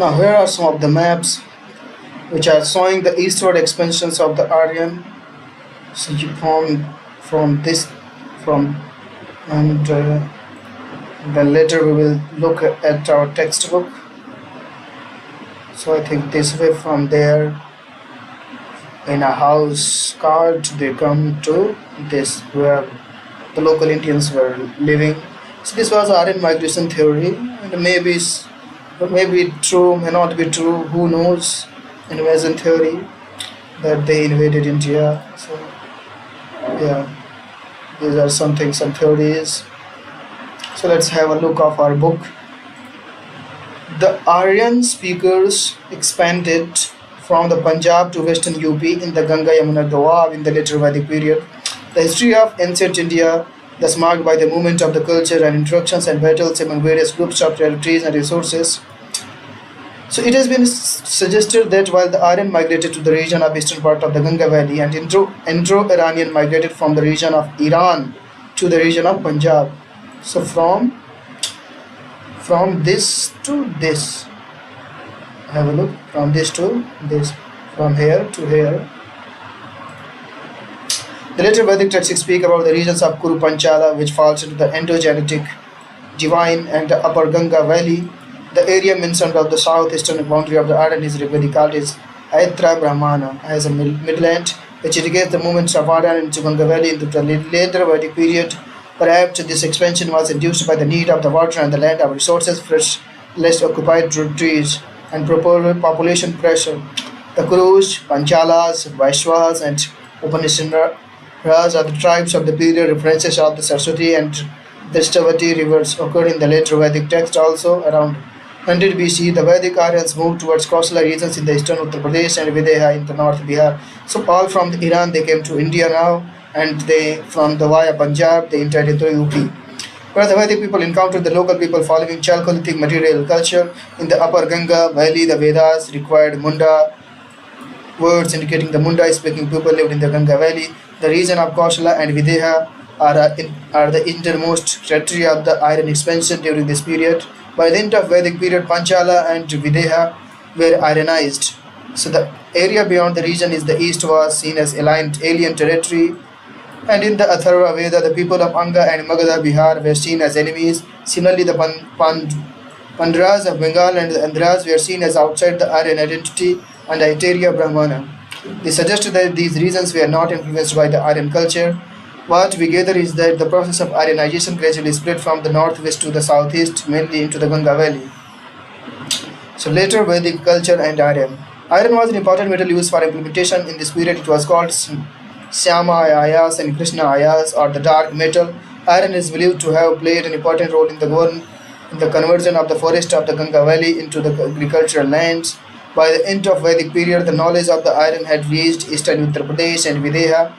Now here are some of the maps which are showing the eastward expansions of the Aryan. So you from this from and then later we will look at our textbook. So I think this way from there in a house card they come to this where the local Indians were living. So this was Aryan migration theory, and maybe true, may not be true. Who knows? Invasion theory that they invaded India. So yeah, these are some theories. So let's have a look of our book. The Aryan speakers expanded from the Punjab to western UP in the Ganga Yamuna Doab in the later Vedic period. The history of ancient India, thus marked by the movement of the culture and introductions and battles among various groups of territories and resources. So it has been suggested that while the Aryan migrated to the region of eastern part of the Ganga Valley and Indo-Iranian migrated from the region of Iran to the region of Punjab. So from this to this, have a look, from this to this, from here to here. The later Vedic texts speak about the regions of Kuru Panchala, which falls into the endogenetic divine and the upper Ganga Valley. The area mentioned of the southeastern boundary of the Aryan is Vedic called is Aitra Brahmana as a midland, which indicates the movements of Aryan into Ganga Valley into the later Vedic period. Perhaps this expansion was induced by the need of the water and the land of resources, fresh, less occupied trees, and proper population pressure. The Kurus, Panchalas, Vaishwas, and Upanishads are the tribes of the period. References of the Saraswati and Drishtivati rivers occurred in the later Vedic text also around 100 BC. The Vedic Aryans moved towards coastal regions in the eastern Uttar Pradesh and Videha in the north Bihar. So all from the Iran they came to India now, and they from the via Punjab they entered into UP. Where the Vedic people encountered the local people following Chalcolithic material culture in the upper Ganga Valley. The Vedas required Munda words indicating the Munda speaking people lived in the Ganga Valley. The region of Kaushala and Videha are the innermost territory of the Aryan expansion during this period. By the end of Vedic period, Panchala and Videha were Aryanized. So the area beyond the region is the east was seen as alien territory. And in the Atharva Veda, the people of Anga and Magadha Bihar were seen as enemies. Similarly, the Pandras of Bengal and the Andhras were seen as outside the Aryan identity and Aiteria Brahmana. They suggested that these regions were not influenced by the Aryan culture. What we gather is that the process of Aryanization gradually spread from the northwest to the southeast, mainly into the Ganga Valley. So later Vedic culture and Aryan. Iron was an important metal used for implementation. In this period, it was called Syama Ayas and Krishna Ayas, or the dark metal. Iron is believed to have played an important role in the conversion of the forest of the Ganga Valley into the agricultural lands. By the end of Vedic period, the knowledge of the iron had reached eastern Uttar Pradesh and Videha.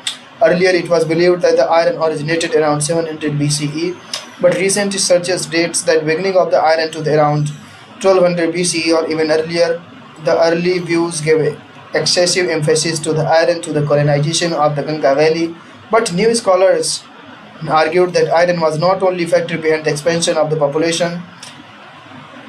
Earlier, it was believed that the iron originated around 700 BCE, but recent research dates that beginning of the iron to the around 1200 BCE or even earlier. The early views gave excessive emphasis to the iron to the colonization of the Ganga Valley, but new scholars argued that iron was not only factor behind the expansion of the population.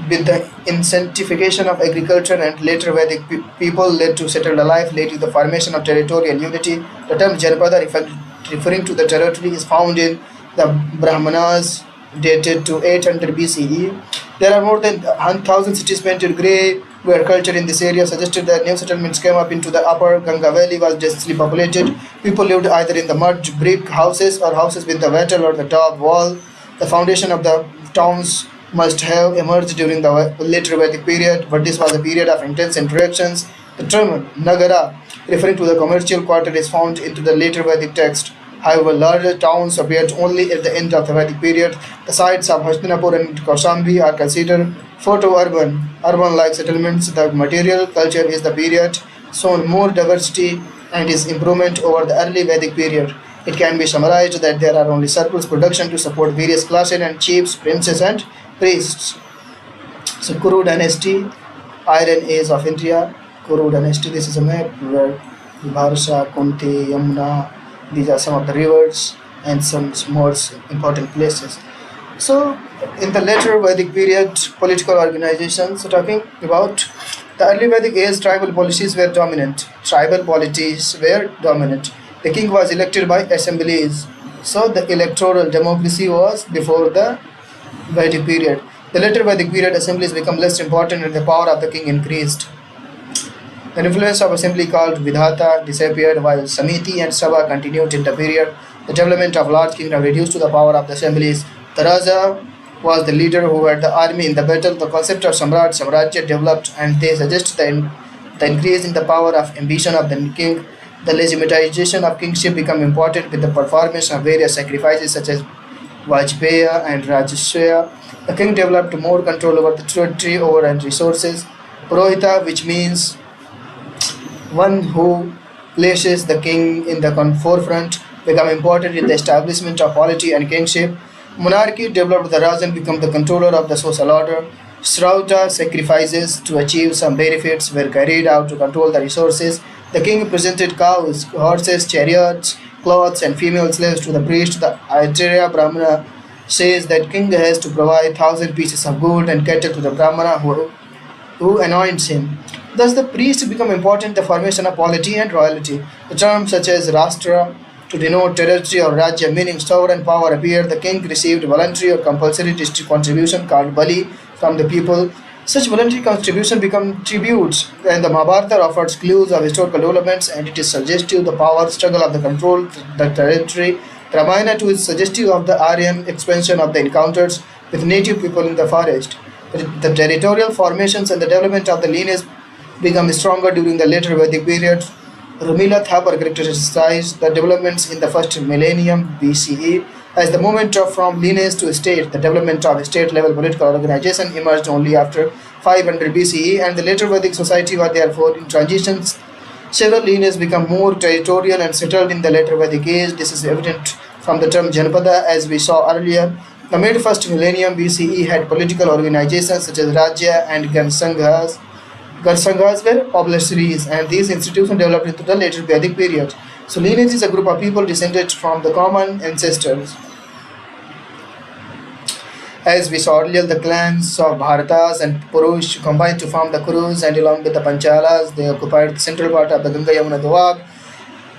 With the intensification of agriculture and later Vedic people led to settled life, led to the formation of territorial unity. The term Janapada, referring to the territory, is found in the Brahmanas dated to 800 BCE. There are more than 1,000 cities painted grey where culture in this area suggested that new settlements came up into the upper Ganga Valley was densely populated. People lived either in the mud brick houses or houses with the wattle or the top wall. The foundation of the towns must have emerged during the later Vedic period, but this was a period of intense interactions. The term Nagara, referring to the commercial quarter, is found into the later Vedic text. However, larger towns appeared only at the end of the Vedic period. The sites of Hastinapur and Kausambi are considered urban-like settlements. The material culture is the period shown more diversity and is improvement over the early Vedic period. It can be summarized that there are only surplus production to support various classes and chiefs, princes, and priests. So Kuru dynasty, Iron Age of India, Kuru dynasty. This is a map where Bharsa, Kunti, Yamuna, these are some of the rivers and some more important places. So, in the later Vedic period, political organizations, so talking about the early Vedic age, tribal policies were dominant. Tribal polities were dominant. The king was elected by assemblies. So, the electoral democracy was before the Vedic period. The later Vedic period, assemblies become less important and the power of the king increased. The influence of assembly called Vidhata disappeared while Samiti and Sabha continued in the period. The development of large kingdom reduced to the power of the assemblies. The Raja was the leader who had the army in the battle. The concept of Samrat Samrajya developed and they suggest the increase in the power of ambition of the king. The legitimization of kingship became important with the performance of various sacrifices such as Vajpaya and Rajashya. The king developed more control over the territory over and resources. Purohita, which means one who places the king in the forefront, become important in the establishment of polity and kingship. Monarchy developed the Rajan become the controller of the social order. Srauta sacrifices to achieve some benefits were carried out to control the resources. The king presented cows, horses, chariots, clothes, and female slaves to the priest. The Aitareya Brahmana says that king has to provide 1,000 pieces of gold and cattle to the Brahmana who anoints him. Thus, the priest become important in the formation of polity and royalty. The terms such as Rashtra to denote territory or Rajya meaning sovereign power appeared. The king received voluntary or compulsory district contribution called Bali from the people. Such voluntary contribution become tributes, and the Mahabharata offers clues of historical developments and it is suggestive the power struggle of the control the territory. The Ramayana too is suggestive of the Aryan expansion of the encounters with native people in the forest. The territorial formations and the development of the lineage become stronger during the later Vedic period. Rumila Thapar characterized the developments in the first millennium BCE as the movement from lineage to state. The development of state-level political organization emerged only after 500 BCE, and the later Vedic society was therefore in transitions. Several lineages become more territorial and settled in the later Vedic age. This is evident from the term Janapada, as we saw earlier. The mid-first millennium BCE had political organizations such as Rajya and Gansanghas. Gansanghas were oblasteries, and these institutions developed into the later Vedic period. So, lineage is a group of people descended from the common ancestors. As we saw earlier, the clans of Bharatas and Purush combined to form the Kurus, and along with the Panchalas, they occupied the central part of the Ganga Yamuna Doab.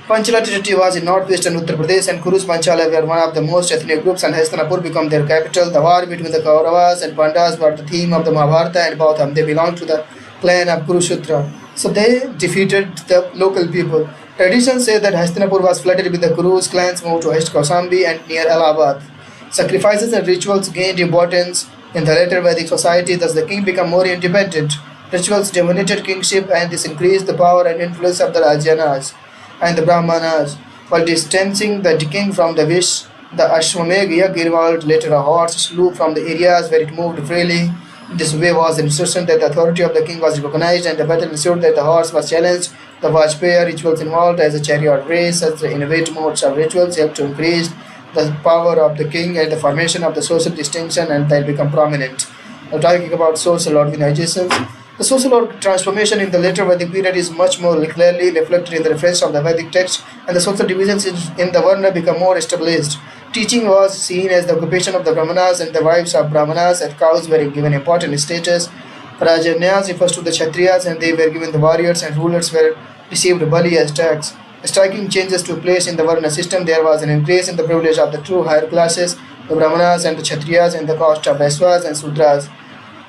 Panchala territory was in northwestern Uttar Pradesh, and Kurus Panchala were one of the most ethnic groups, and Hastinapur became their capital. The war between the Kauravas and Pandavas was the theme of the Mahabharata, and both of them they belonged to the clan of Kurukshetra. So they defeated the local people. Traditions say that Hastinapur was flooded with the Kurus. Clans moved to East Kausambi and near Allahabad. Sacrifices and rituals gained importance in the later Vedic society, thus the king became more independent. Rituals dominated kingship, and this increased the power and influence of the Rajanas and the Brahmanas. While distancing the king from the wish, the Ashwamedh Yajna involved later a horse slew from the areas where it moved freely. This way was an instruction that the authority of the king was recognized, and the battle ensured that the horse was challenged. The Vajpaya rituals involved as a chariot race. Such the innovative modes of rituals helped to increase the power of the king and the formation of the social distinction, and they become prominent. Now, talking about social organizations, the social transformation in the later Vedic period is much more clearly reflected in the reference of the Vedic text, and the social divisions in the Varna become more established. Teaching was seen as the occupation of the Brahmanas, and the wives of Brahmanas and cows were given important status. Rajanyas refers to the Kshatriyas, and they were given the warriors, and rulers were received Bali as tax. Striking changes took place in the Varna system. There was an increase in the privilege of the true higher classes, the Brahmanas and the Kshatriyas, and the caste of Vaishyas and Sudras.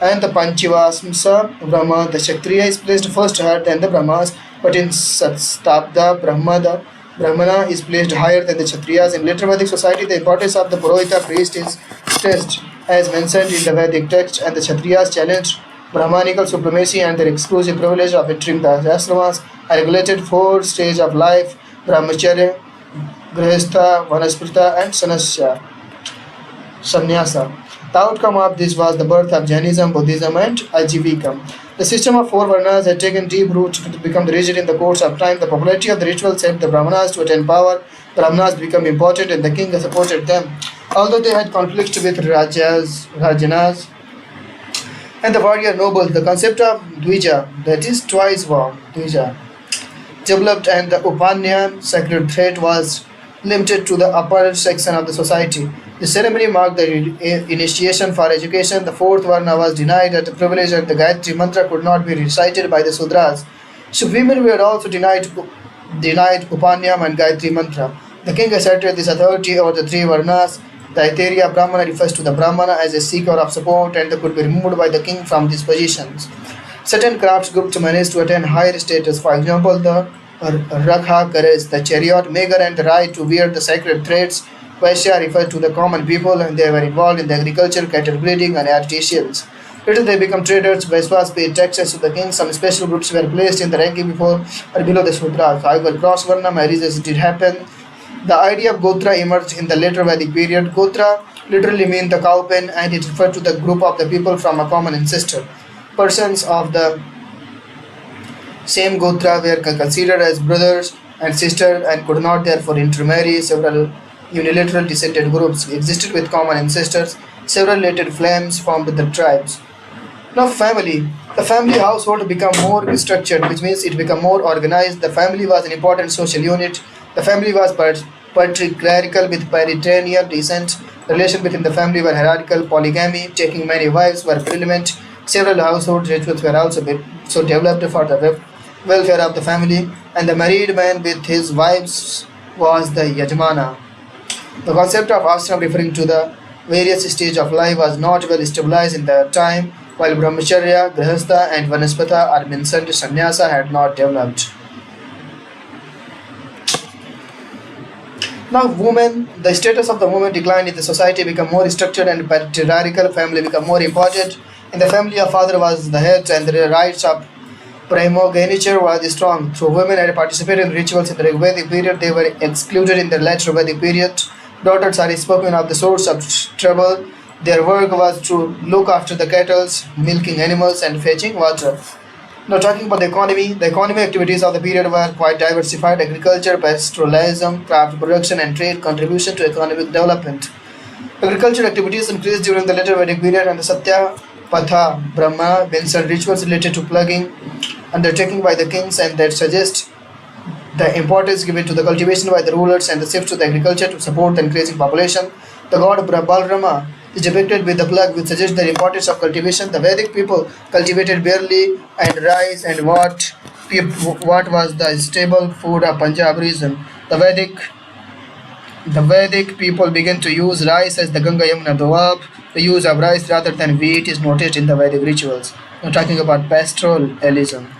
And the Panchivamsa Brahma, the Kshatriya is placed first higher than the Brahmas, but in Satstabda Brahma, the Brahmana is placed higher than the Kshatriyas. In later Vedic society, the importance of the Purohita priest is stressed, as mentioned in the Vedic text, and the Kshatriyas challenged Brahmanical supremacy, and their exclusive privilege of entering the ashramas are regulated four stages of life: Brahmacharya, Grihastha, Vanasprita, and Sannyasa. The outcome of this was the birth of Jainism, Buddhism, and Ajivikam. The system of four Varnas had taken deep roots to become rigid in the course of time. The popularity of the rituals helped the Brahmanas to attain power. Brahmanas became important, and the king supported them. Although they had conflict with Rajanas, and the warrior nobles, the concept of Dvija, that is twice war, Dvija, developed, and the Upanyan sacred thread was limited to the upper section of the society. The ceremony marked the initiation for education. The fourth Varna was denied at the privilege and the Gayatri Mantra could not be recited by the Sudras. So women were also denied Upanyam and Gayatri Mantra. The king asserted this authority over the three Varnas. The Aiteria Brahmana refers to the Brahmana as a seeker of support and could be removed by the king from these positions. Certain crafts groups managed to attain higher status. For example, the Rakha carries the chariot, Megar and the right to wear the sacred threads. Vaishya referred to the common people and they were involved in the agriculture, cattle breeding and artisans. Later they become traders, Vaisvas paid taxes to the king. Some special groups were placed in the ranking before or below the Sudras. However, cross-Varna marriages did happen. The idea of Gotra emerged in the later Vedic period. Gotra literally means the cowpen and it referred to the group of the people from a common ancestor. Persons of the same Gotra were considered as brothers and sisters and could not therefore intermarry. Several unilateral descended groups existed with common ancestors. Several related flames formed the tribes. Now family. The family household became more structured, which means it became more organized. The family was an important social unit. The family was patriarchal with patrilineal descent. Relations within the family were hierarchical. Polygamy, taking many wives, were prevalent. Several household rituals were also so developed for the welfare of the family. And the married man with his wives was the Yajmana. The concept of ashram referring to the various stages of life was not well established in that time, while brahmacharya, grihastha and vanaspata are mentioned, sannyasa had not developed. Now women, the status of the woman declined in the society, became more structured and patriarchal, family became more important. In the family, a father was the head and the rights of primogeniture was strong. Though women had participated in rituals in the Vedic period, they were excluded in the later Vedic period. Daughters are spoken of the source of trouble. Their work was to look after the cattle, milking animals and fetching water. Now talking about the economic activities of the period were quite diversified. Agriculture, pastoralism, craft production and trade contribution to economic development. Agricultural activities increased during the later Vedic period and the Satya Patha Brahma mentioned rituals related to plugging undertaken by the kings and that suggest the importance given to the cultivation by the rulers and the shift to the agriculture to support the increasing population. The god Balrama is depicted with the plug which suggests the importance of cultivation. The Vedic people cultivated barley and rice and what was the staple food of Punjab region. The Vedic people began to use rice as the Ganga Yamuna Doab. The use of rice rather than wheat is noted in the Vedic rituals. Now talking about pastoralism.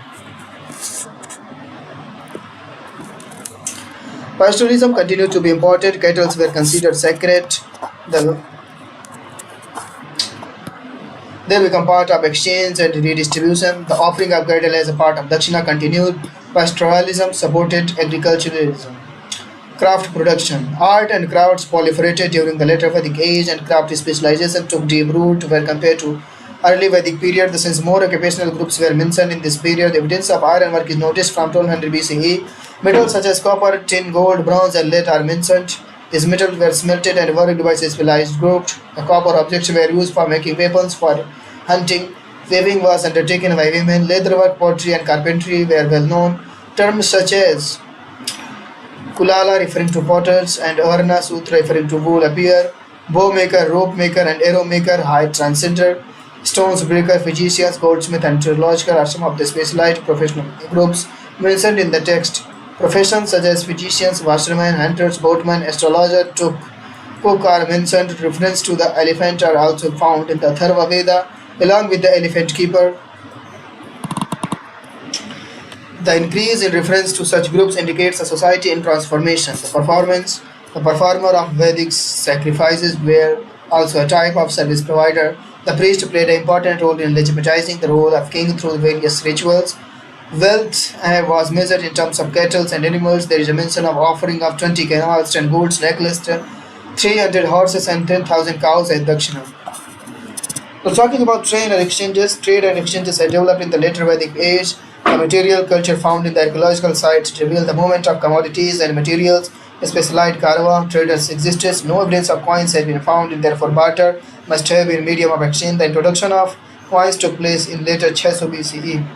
Pastoralism continued to be important. Cattle were considered sacred. They become part of exchange and redistribution. The offering of cattle as a part of Dakshina continued. Pastoralism supported agriculturalism. Craft production. Art and crafts proliferated during the later Vedic age and craft specialization took deep root where compared to early Vedic period. Since more occupational groups were mentioned in this period, evidence of ironwork is noticed from 1200 BCE. Metals such as copper, tin, gold, bronze and lead are mentioned. These metals were smelted and worked by specialized groups. The copper objects were used for making weapons, for hunting. Weaving was undertaken by women. Leatherwork, pottery and carpentry were well known. Terms such as Kulala referring to potters and Varna Sutra referring to wool appear. Bow maker, rope maker and arrow maker, height transcender. Stones breaker, physicians, goldsmith and theological are some of the specialized professional groups mentioned in the text. Professions such as physicians, washermen, hunters, boatmen, astrologer, cook are mentioned. Reference to the elephant are also found in the Atharva Veda along with the elephant keeper. The increase in reference to such groups indicates a society in transformation. The performer of Vedic sacrifices were also a type of service provider. The priest played an important role in legitimizing the role of king through various rituals. Wealth was measured in terms of cattle and animals. There is a mention of offering of 20 camels, 10 goats, necklace, 300 horses and 10,000 cows as Dakshina. So talking about trade and exchanges had developed in the later Vedic age. The material culture found in the archaeological sites revealed the movement of commodities and materials. A specialized caravan traders existed. No evidence of coins had been found and therefore barter must have been medium of exchange. The introduction of coins took place in later 600 BCE.